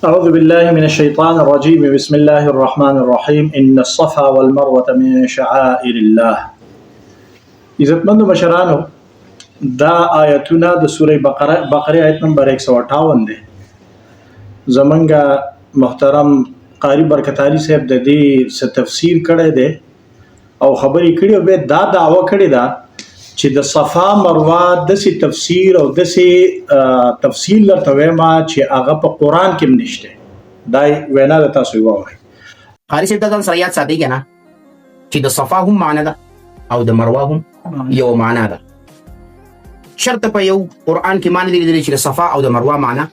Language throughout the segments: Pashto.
أعوذ بالله من الشيطان الرجيم بسم الله الرحمن الرحيم إن الصفا والمروة من شعائر الله. عزتمندو مشرانو دا آیتونه د سوره بقره آیت نمبر 158 دی. زمونږ محترم قاری برکت علي صاحب د دې څه تفسیر کړی دی او خبرې کړي او به دا دعوه کړې ده چې د صفا مروه داسې تفسیر او داسې تفصیل درته وایم چې هغه په قرآن کې هم نشته. دا وینا د تاسو ووایي. قاری صاحب دا ځان سره یاد ساتئ که نه چې د صفا هم معنا ده او د مروه هم یو معنا ده. شرط په یو قرآن کې معنی لیدلی چې د صفا او د مروه معنا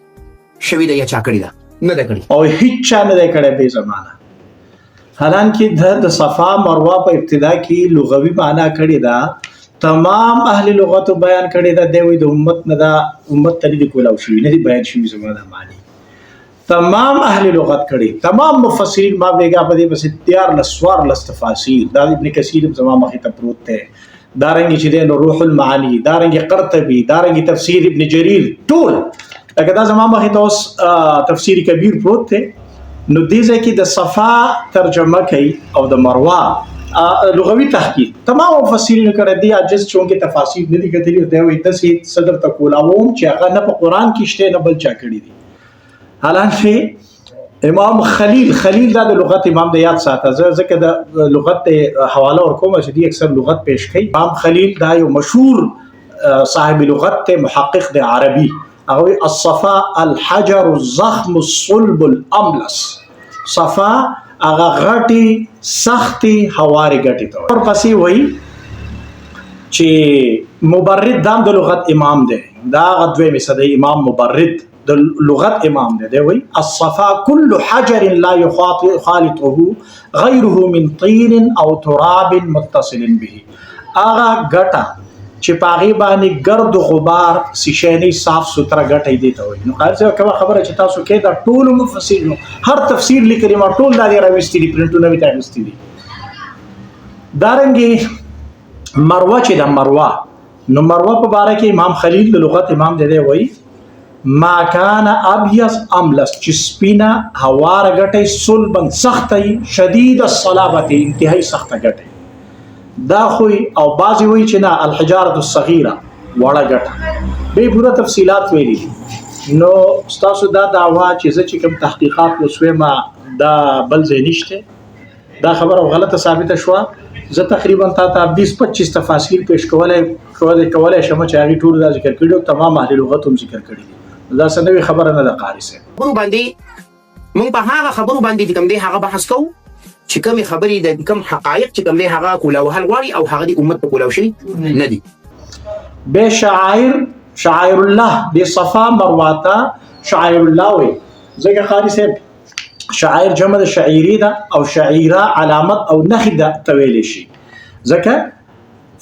شوي ده یا چا کړې ده؟ نه ده کړې او هیڅ چا نه ده کړی بې زمانه. حالانکه د صفا مروه په ابتدا کې لغوي معنا کړې ده. تمام اهل لغت بیان کړي دا دوی د امت نه دا امت ته دي کولاو شي نه دي بیان شي زموږه معنی. تمام اهل لغت کړي تمام مفسرین ما بیګه په دې بس تیار لسوار لستفاسیر دا ابن کثیر زما مخې ته پروت دی. دارنګ چې د روح المعانی دارنګ قرطبي دارنګ تفسیر ابن جرير ټول لکه دا زما مخې ته اوس تفسیر کبیر پروت دی. نو دې ځکه د صفا ترجمه کوي او د مروه لغوي تحقیق تمام مفسرین کړه دي عجز چونګه تفاسیر نه دي کتلي دا وي د صدر تقولاوم چې هغه نه په قران کې شته نه بل چا کړی دي. حالانکه امام خلیل دا د لغت امام د یاد ساته ځکه د لغت حواله ورکوم چې دي اکثر لغت پیش کوي. امام خلیل دا یو مشهور صاحب لغت محقق د عربي هغه الصفا الحجر الضخم الصلب الاملس. صفا هغه غټي سختي هواري غټي ته ورپسې وای چې مبرد دام د لغت امام دی. دا غدوی مثلا امام مبرد د لغت امام دی وای الصفا كل حجر لا يخالطه غيره من طين او تراب متصل به. هغه غټه چې پاغي باندې ګرد غبار سشینی صاف سوتره غټي دي ته وای. نو قاضي کومه خبره چې تاسو کې دا ټول مفسرین هر تفسیر لیکلي ما ټول دا راوستي دي پرنټونه وی راوستي دي. دارنګي مروه چې د مروه نو مروه په باره کې امام خلیل د لغت امام دی وای ما کان ابيض املس چې سپینا هوار غټي صلبن سختي شدید الصلابه انتهایی سخته غټي دا خوی او بعضی وی چې نه الحجاره الصغيره وړه غټه به پورا تفصيلات ویلي. نو تاسو دا دعوا چې کوم تحقیقات وسوي ما دا بل ځای نشته دا خبره غلطه ثابته شو. زه تقریبا تا 20-25 تفاصیل پیش کولای شم چې هغه ټول دا ذکر کړو تمام اهل لغت هم ذکر کړی دي. دا سنوي خبره نه ده قاری سه مونږ باندې مونږ په هغه خبرو باندې کوم دی هغه بحث کوو چې کوم خبرې د کوم حقایق چې کوم دی هغه کولاو هل غواړي او هغه د امت په کولاو شي نه دي. به شعائر الله د صفا مروه شعائر الله وي ځکه قاری صاحب شعائر جمع د شعيري ده او شعيره علامت او نخي ده تویل شي ځکه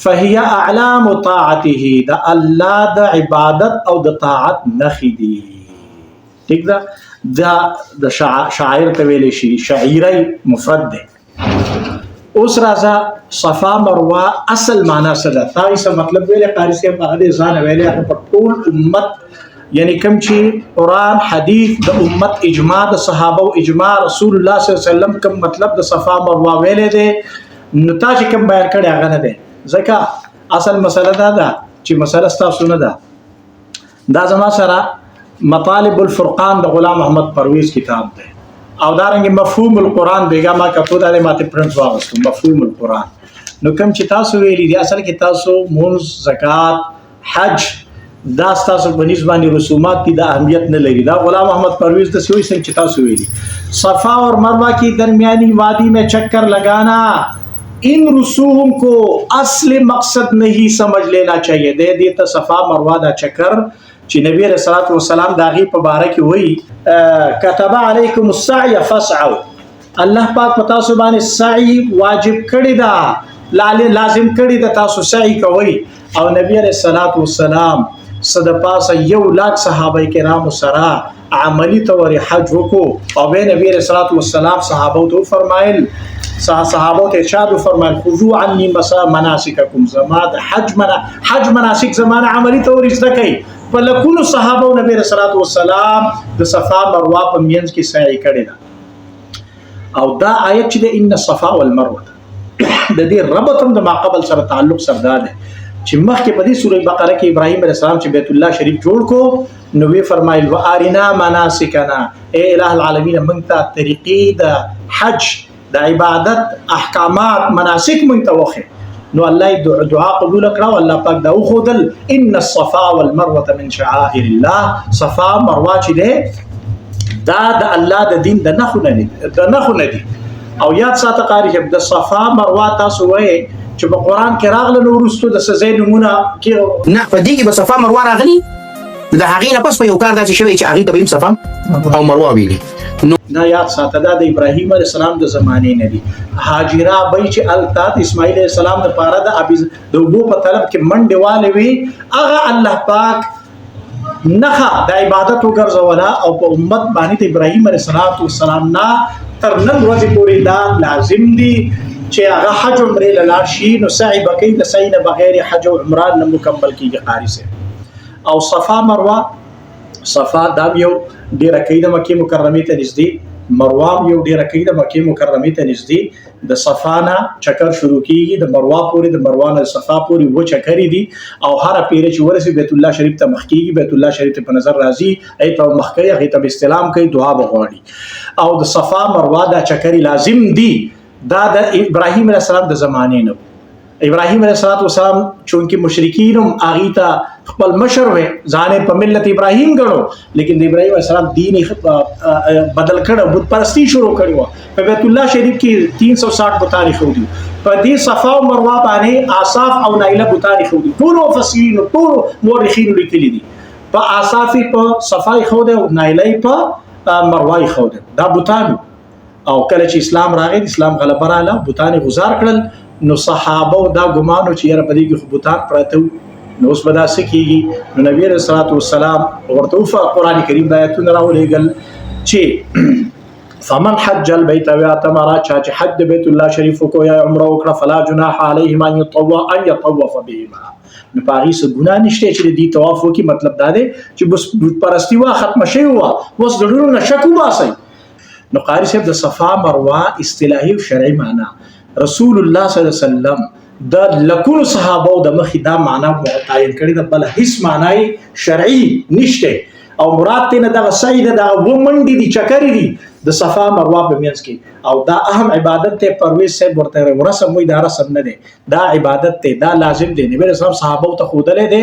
فهي اعلام طاعته ده الله د عبادت او د طاعت نخي دي. ٹھیک ده د شاعر تویل شي شعيري مفرد ده. اوس راځه صفا مروه اصل معنا څه ده تاسو مطلب ویل قاری صاحب هغه ځان ویل په ټول امت یعنی کوم چې قرآن حدیث د امت اجماع د صحابه او اجماع رسول الله صلی الله علیه وسلم کوم مطلب د صفا مروه ویل دي نو تاسو کوم بیان کړی هغه نه ده. ځکه اصل مسله دا ده چې مسله تاسو نه ده. دا زما سره مطالب الفرقان د غلام محمد پرویز کتاب ده او دارنګ مفهوم القرآن بیګه ما کتو د ماته پرنټ واغستو مفهوم القرآن. نو کوم چې تاسو ویلي دي اصل کې تاسو مونږ زکات حج دا تاسو په نسبت باندې رسومات دي د اهمیت نه لري. دا غلام محمد پرویز د سوي څنګه چې تاسو ویلي صفا اور مروه کی درمیانی وادی میں چکر لگانا ان رسوم کو اصل مقصد نہیں سمجھ لینا چاہیے. دے دیتا صفا مروه دا چکر چې نبی رسول الله والسلام دا غي په باره کې وایي كتب عليكم السعي فاسعوا. الله پاک پتا سو باندې سعی واجب کړی دا لازم کړی دا تاسو سعی کوئ. او نبی رسول الله والسلام صد پاسه 100,000 صحابه کرام سره عملی تور حج وکړو او به نبی رسول الله والسلام صحابه ته فرمایل صحابه ته ارشاد فرمایل خذوا عني مناسککم زما د حج مناسک زمانه عملی تور زده کوي په لکونو صحابه نبی رسول الله والسلام د صفا مروه په مینځ کې سعی کړی دا او دا آیت چې د ان الصفا والمروه د دې ربط هم د ما قبل سره تعلق سره ده چې مخکې په دې سورې بقره کې ابراهیم علیه السلام چې بیت الله شریف جوړ کو نو وی فرمایل وارنا مناسکنا اے الہ العالمین موږ ته طریقې د حج د عبادت احکامات مناسک موږ ته وخه نو الله دعا قبول کړه او الله پاک دا خودل ان الصفا والمروه من شعائر الله صفا مروه چې ده دا د الله د دین د نخونه دي او یاد ساته قاری چې د صفا مروه تاسو وایي چې په قران کې راغله نو ورستو د سزا نمونه کې نه په دې کې به صفا مروه راغلي د هغې نه پس په یو کار داسې شوی چې هغې ته به هم صفا او مروه ویلي دا یاد ساته دا د ابراهیم علیه السلام د زمانې نه دي هاجره بی چې التات اسماعیل علیه السلام د پاره د اوبو په طلب کې منډې والې وي هغه الله پاک نخه د عبادت وګرځوله او په امت باندې د ابراهیم علیه السلام نه تر نن ورځې پورې دا لازم دي چې هغه حج عمره لاله شي نو سعی بکې د سعی نه بغیر حج او عمره نه مکمل کیږي قاری سه او صفا مروه صفا دا یو ډیره کې د مکه مکرمه ته نږدې مروه یو ډیره کې د مکه مکرمه ته نږدې د صفا نه چکر شروع کیږي د مروه پورې د مروه نه صفا پورې و چکرې دي او هر پیره چې ورسي بیت الله شریف ته مخ کیږي بیت الله شریف ته په نظر راځي ایت او مخ کوي هغه ته استلام کوي دعا وغواړي او د صفا مروه دا چکرې لازم دي دا د ابراهیم علیه السلام د زمانې نه ابراهیم علیه السلام چونکه مشرکین هم هغه ته خپل مشر وي ځان په ملت ابراهیم غنو لیکن د ابراهیم علیه السلام دین بدل کړو بت پرستی شروع کړو په بیت الله شریف کې 360 بتانی خو دي په دې صفا او مروه باندې آصاف او نایله بتانی خو دي ټول مفسرین ټول مورخین لیکلي دي په آصاف په صفای خو ده او نایله په مروه خو ده دا بتان او کله چې اسلام راغی اسلام غلبه رااله بتان گزار کړل نو صحابه دا ګمانو چې یاره په دې کې بوتان پراته نو اوس به دا څه کېږي نو نبی رسول الله والسلام ورته قرآن کریم د آیتونه راولېږل چې فمن حج البيت واعتمر چا چې حج د بیت الله شریف کو یا عمره وکړه فلا جناح علیهما ان يطوف بهما نو پاغي څه ګناه نشته چې دې طواف وکړي مطلب دا دی چې بس پرستی وا ختم شي وا اوس د ډېرو نشکو باسي نو قاری صاحب د صفا مروه اصطلاحي او شرعي معنی رسول الله صلی الله علیه وسلم د لکونو صحابه د مخې دا معنا متعین کړی د بل هیڅ معنی شرعي نشته او مراد ته د سید د ومنډي دي چکرې دي د صفا مروه په منځ کې او دا اهم عبادت ته پرويز صاحب ورته ورسم وي دا رسم نه دي دا عبادت ته دا لازم دي نبی رسول صحابه ته خودلې دي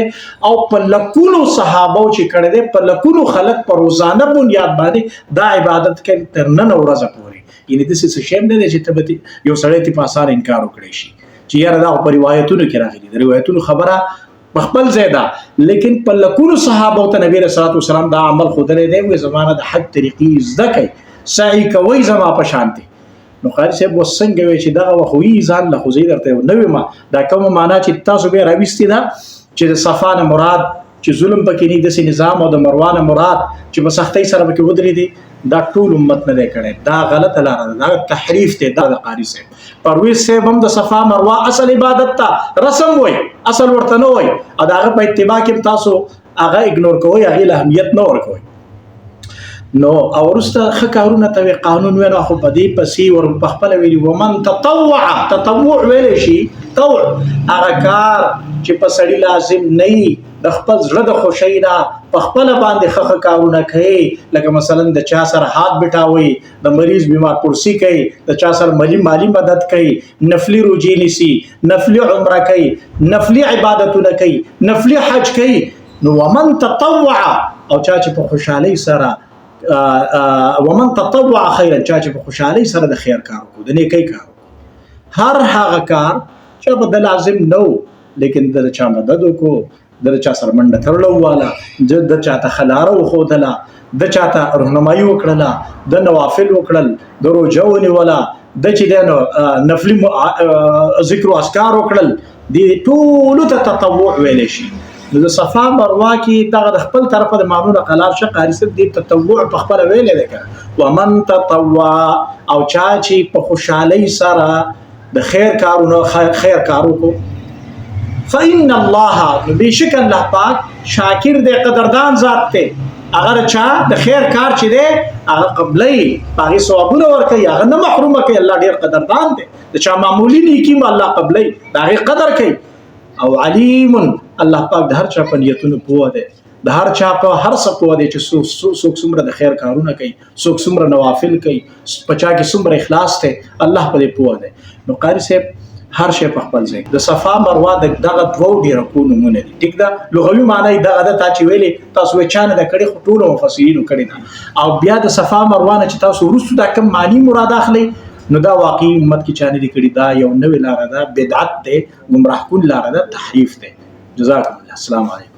او په لکونو صحابه چې کړه دي په لکونو خلق پر روزانه بنیاد باندې دا عبادت کې تر نن ورځ پورې یعنی د څه شیم نه دي چې ته یو سړی ته په اسانه انکار وکړي شي چې یاره دا په روایتونو کې راغلي د روایتونو خبره خپل زیاده لیکن په لکونو صحابه ته نبی رسول الله والسلام دا عمل خودلې دی وې زمانه د حج طریقې زده کوي سعی کوي زما په شانتي نو خالد صاحب وسنګ وی چې دا خوې ځان له خوځې درته نو ما دا کوم معنا چې تاسو به راوستي دا چې د صفا نه مراد چې ظلم پکې نه د نظام او د مروه مراد چې په سختۍ سره پکې ودرې دي دا ټول امت نه کړي دا غلط لار ده دا تحریف ته دا قاری صاحب پرويز صاحب هم د صفا مروه اصل عبادت ته رسم وای اصل ورته نه وای او دا په اتباع کې تاسو هغه اګنور کوئ هغه اهمیت نه ورکوئ نو اورسته خکارونه ته قانون وینو خو په دې پسې ور په خپل ویلي ومن تطوع ویل شي طوع هغه کار چې په سړی لازم نه د خپل زړه د خوشی نه په خپل باندې خخ کارونه کوي لکه مثلا د چا سره هات بټاوي د مریض بیمار پرسی کوي د چا سره مالی مدد کوي نفلی روزي نیسی نفلی عمره کوي نفلی عبادتونه کوي نفلی حج کوي نو ومن تطوع او چا چې په خوشحالي سره ومن تطوع خيرا چا چې په خوشحالي سره د خیر کار وکړي د نیکی کار هر هغه کار چې په لازم نو لیکن د چا مدد وکړو د چا سره منډه ترلو والا د چا ته خلاره وخودله د چا ته رهنمایي وکړله د نوافل وکړل د روزه ولا د چې د نفلی ذکر او اذکار وکړل د ټول ته تطوع ویل شي د صفا مروه کې دغه خپل طرفه د مانونه قلار شه قاری صاحب د تطوع په خپل ویل دی کړه ومن تطوع او چا چې په خوشحالي سره د خیر کارونه خیر کارو کو فإن الله بشک الله پاک شاکر دے قدردان ذات ته اگر چا د خیر کار چې دی هغه قبلې هغه ثوابونه ورکوي هغه نه محرومه کوي الله ډیر قدردان دی د چا معمولی نیکی الله قبلې دا هغه قدر کوي او علیم الله پاک د هر چا په نیتونو پوه دی د هر چا په هر څه پوه دی چې څوک څومره د خیر کارونه کوي څوک څومره نوافل کوي پچا کې څومره اخلاص ته الله په دې پوه دی نو قاری صاحب هر شی په خپل ځای د صفا مروه دغه دوه ډیر کو نمونه دي ټیک دا لغوي معنی دغه د تا چې ویلي تاسو چانه د کړي ټول مفسرینو کړي او بیا د صفا مروه نه چې تاسو ورسره د کوم معنی مراد اخلي نو دا واقعي امت کې چانه دي کړي دا یو نوې لار ده بدعت ده گمراه کن لار ده تحریف ده جزاکم الله السلام علیکم